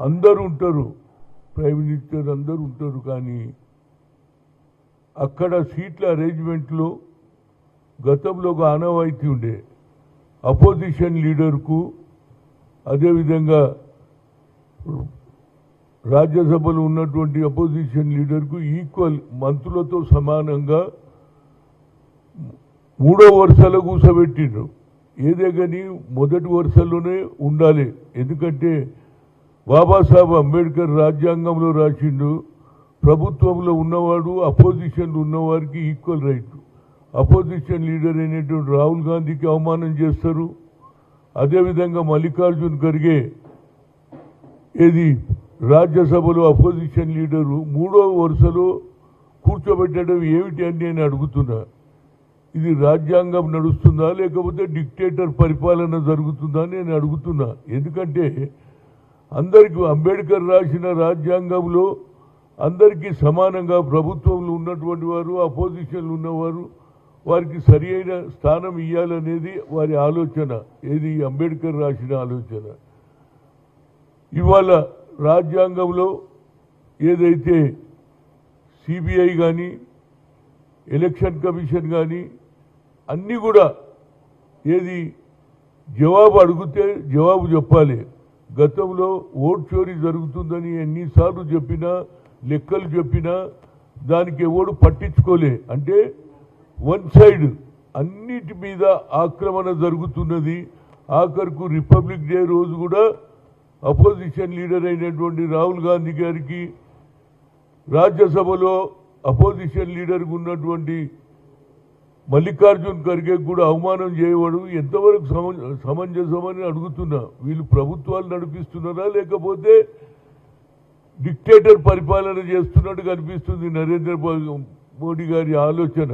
అందరూ ఉంటారు, prime minister అందరూ ఉంటారు. కానీ అక్కడ సీట్ల అరేంజ్మెంట్లో గతంలో ఒక ఆనవాయితీ ఉండే, అపోజిషన్ లీడర్కు అదేవిధంగా రాజ్యసభలో ఉన్నటువంటి అపోజిషన్ లీడర్కు ఈక్వల్ మంత్రులతో సమానంగా మూడో వరుసలో కూర్చోబెట్టిండ్రు. ఏదే కానీ మొదటి వరుసలోనే ఉండాలి. ఎందుకంటే బాబాసాహెబ్ అంబేద్కర్ రాజ్యాంగంలో రాసిండు, ప్రభుత్వంలో ఉన్నవాడు అపోజిషన్లో ఉన్నవారికి ఈక్వల్ రైట్. అపోజిషన్ లీడర్ అయినటువంటి రాహుల్ గాంధీకి అవమానం చేస్తారు. అదేవిధంగా మల్లికార్జున్ ఖర్గే ఏది రాజ్యసభలో అపోజిషన్ లీడరు మూడో వరుసలో కూర్చోబెట్టడం ఏమిటి అని నేను అడుగుతున్నా. ఇది రాజ్యాంగం నడుస్తుందా లేకపోతే డిక్టేటర్ పరిపాలన జరుగుతుందా అని నేను అడుగుతున్నా. ఎందుకంటే అందరికీ అంబేద్కర్ రాసిన రాజ్యాంగంలో అందరికీ సమానంగా ప్రభుత్వంలో ఉన్నటువంటి వారు అపోజిషన్లో ఉన్నవారు వారికి సరి అయిన స్థానం ఇవ్వాలనేది వారి ఆలోచన. ఏది అంబేద్కర్ రాసిన ఆలోచన. ఇవాళ రాజ్యాంగంలో ఏదైతే సిబిఐ కానీ ఎలక్షన్ కమిషన్ కానీ అన్నీ కూడా ఏది జవాబు అడిగితే జవాబు చెప్పాలి. గతంలో ఓట్ చోరీ జరుగుతుందని ఎన్నిసార్లు చెప్పినా లెక్కలు చెప్పినా దానికి ఎవడు పట్టించుకోలే. అంటే వన్ సైడ్ అన్నిటి మీద ఆక్రమణ జరుగుతున్నది. ఆఖరుకు రిపబ్లిక్ డే రోజు కూడా అపోజిషన్ లీడర్ అయినటువంటి రాహుల్ గాంధీ గారికి రాజ్యసభలో అపోజిషన్ లీడర్గా ఉన్నటువంటి మల్లికార్జున్ ఖర్గే కూడా అవమానం చేయవడం ఎంతవరకు సమంజసమని అడుగుతున్నా. వీళ్ళు ప్రభుత్వాలు నడిపిస్తున్నారా లేకపోతే డిక్టేటర్ పరిపాలన చేస్తున్నట్టు కనిపిస్తుంది నరేంద్ర మోడీ గారి ఆలోచన.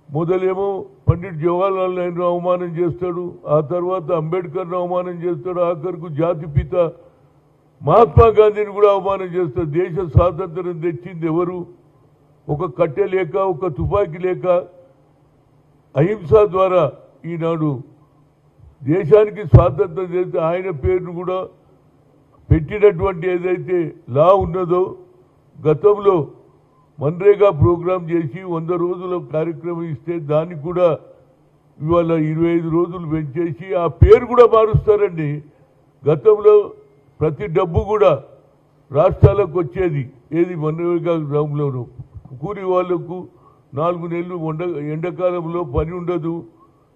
మొదలేమో పండిట్ జవహర్లాల్ నెహ్రూ అవమానం చేస్తాడు, ఆ తర్వాత అంబేద్కర్ను అవమానం చేస్తాడు, ఆఖరుకు జాతిపిత మహాత్మా గాంధీని కూడా అవమానం చేస్తాడు. దేశ స్వాతంత్రం తెచ్చింది ఎవరు? ఒక కట్టె లేక ఒక తుపాకీ లేక అహింస ద్వారా ఈనాడు దేశానికి స్వాతంత్రం చేస్తే ఆయన పేరును కూడా పెట్టినటువంటి ఏదైతే లా ఉన్నదో గతంలో మన్రేగా ప్రోగ్రాం చేసి 100 రోజుల కార్యక్రమం ఇస్తే దానికి కూడా ఇవాళ 25 రోజులు పెంచేసి ఆ పేరు కూడా మారుస్తారండి. గతంలో ప్రతి డబ్బు కూడా రాష్ట్రాలకు వచ్చేది ఏది మన్రేగా గ్రామంలోనూ. కూలి వాళ్లకు 4 నెలలు ఎండాకాలంలో పని ఉండదు,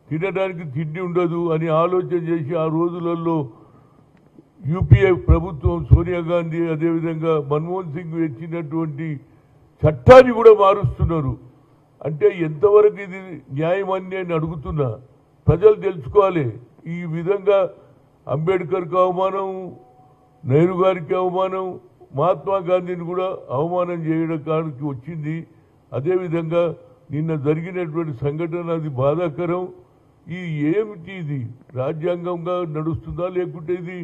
తినడానికి తిండి ఉండదు అని ఆలోచన చేసి ఆ రోజులలో యూపీఏ ప్రభుత్వం సోనియా గాంధీ అదేవిధంగా మన్మోహన్ సింగ్ ఇచ్చినటువంటి చట్టాన్ని కూడా మారుస్తున్నారు. అంటే ఎంతవరకు ఇది న్యాయం అని నేను అడుగుతున్నా. ప్రజలు తెలుసుకోవాలి. ఈ విధంగా అంబేద్కర్కి అవమానం, నెహ్రూ గారికి అవమానం, మహాత్మా గాంధీని కూడా అవమానం చేయడానికి వచ్చింది. అదేవిధంగా నిన్న జరిగినటువంటి సంఘటన అది బాధాకరం. ఈ ఏమిటి ఇది రాజ్యాంగంగా నడుస్తుందా లేకుంటే ఇది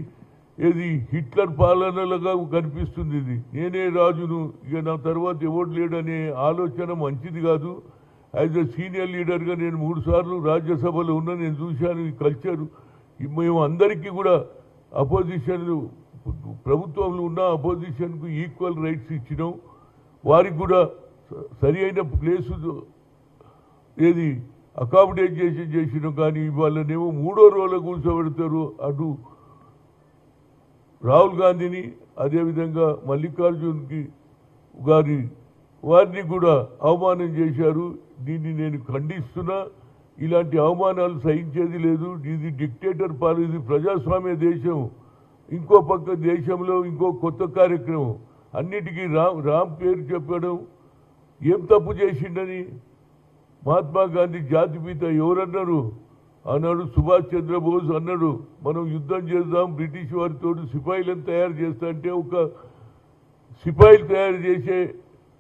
ఏది హిట్లర్ పాలనలుగా కనిపిస్తుంది? ఇది నేనే రాజును, ఇక నా తర్వాత ఎవరు లేడనే ఆలోచన మంచిది కాదు. యాజ్ ఎ సీనియర్ లీడర్గా నేను 3 సార్లు రాజ్యసభలో ఉన్నా, నేను చూశాను ఈ కల్చరు. మేము అందరికీ కూడా అపోజిషన్ ప్రభుత్వంలో ఉన్న అపోజిషన్కు ఈక్వల్ రైట్స్ ఇచ్చినాం. వారికి కూడా సరి అయిన ప్లేసు ఏది అకామిడేషన్ చేసినాం. కానీ వాళ్ళనేమో 3వ రోలో కూర్చోబెడతారు. అటు రాహుల్ గాంధీని అదేవిధంగా మల్లికార్జున్కి వారిని కూడా అవమానం చేశారు. దీన్ని నేను ఖండిస్తున్నా. ఇలాంటి అవమానాలు సహించేది లేదు. ఇది డిక్టేటర్ పాలన, ఇది ప్రజాస్వామ్య దేశం. ఇంకో పక్క దేశంలో ఇంకో కొత్త కార్యక్రమం. అన్నిటికీ రామ్ పేరు చెప్పడం ఏం తప్పు చేసిండని మహాత్మా గాంధీ జాతిపిత ఎవరన్నారు? ఆనాడు సుభాష్ చంద్రబోస్ అన్నాడు, మనం యుద్ధం చేద్దాం బ్రిటిష్ వారితో, సిపాయిలను తయారు చేస్తా అంటే ఒక సిపాయిలు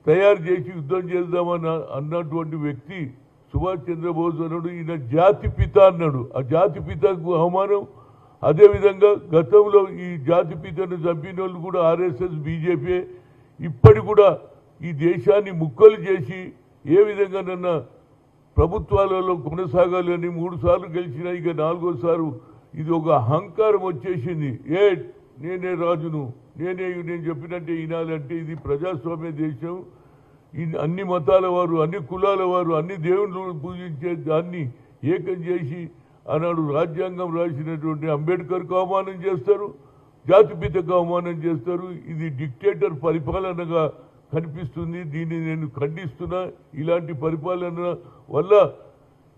తయారు చేసి యుద్ధం చేద్దామని అన్నటువంటి వ్యక్తి సుభాష్ చంద్రబోస్ అన్నాడు. ఈయన జాతిపిత అన్నాడు. ఆ జాతిపితకు అవమానం. అదేవిధంగా గతంలో ఈ జాతిపితను చంపిన వాళ్ళు కూడా ఆర్ఎస్ఎస్ బీజేపీ. ఇప్పటి కూడా ఈ దేశాన్ని ముక్కలు చేసి ఏ విధంగా నన్న ప్రభుత్వాలలో కొనసాగాలని 3 సార్లు గెలిచినా ఇక 4వ సారి ఇది ఒక అహంకారం వచ్చేసింది. నేనే రాజును, నేను చెప్పినట్టే వినాలంటే ఇది ప్రజాస్వామ్య దేశం. అన్ని మతాల వారు, అన్ని కులాల వారు, అన్ని దేవుళ్ళు పూజించే దాన్ని ఏకం చేసి ఆనాడు రాజ్యాంగం రాసినటువంటి అంబేద్కర్కు అవమానం చేస్తారు, జాతిపితకు అవమానం చేస్తారు. ఇది డిక్టేటర్ పరిపాలనగా కనిపిస్తుంది. దీన్ని నేను ఖండిస్తున్నా. ఇలాంటి పరిపాలన వల్ల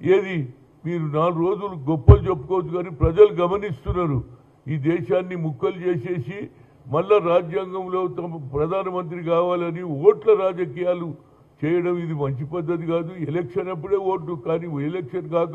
ఏది మీరు 4 రోజులు గొప్పలు చెప్పుకోవచ్చు, కానీ ప్రజలు గమనిస్తున్నారు. ఈ దేశాన్ని ముక్కలు చేసేసి మళ్ళా రాజ్యాంగంలో తమ ప్రధానమంత్రి కావాలని ఓట్ల రాజకీయాలు చేయడం ఇది మంచి పద్ధతి కాదు. ఎలక్షన్ అప్పుడే ఓట్లు, కానీ ఎలక్షన్ కాక